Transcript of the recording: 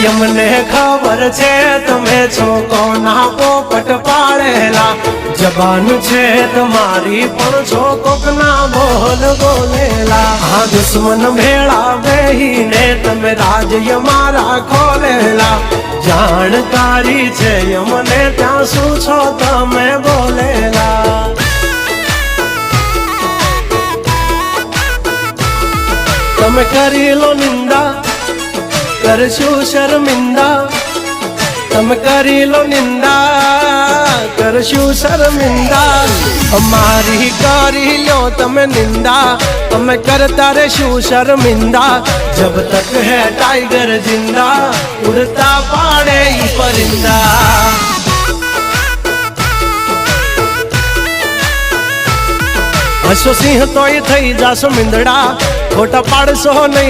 यमने खबर छे तमे छो कोना पोपट पाड़ेला जबान छे तुम्हारी पण छो कोकना बोल बोलेला हाँ दुश्मन भेड़ा बेहीने तमे राज यमारा खोलेला जानकारी छे यमने त्या शू छो तमे बोलेला तमे करी लो निंदा करशु शर्मिंदा तमे करी लो निंदा करशु शर्मिंदा हमारी करी लो तमे निंदा तमे करता रेशु शर्मिंदा जब तक है टाइगर जिंदा उड़ता पाड़े ही परिंदा हसो सिंह तो थई जासो मिंदड़ा खोटा पाड़सो नहीं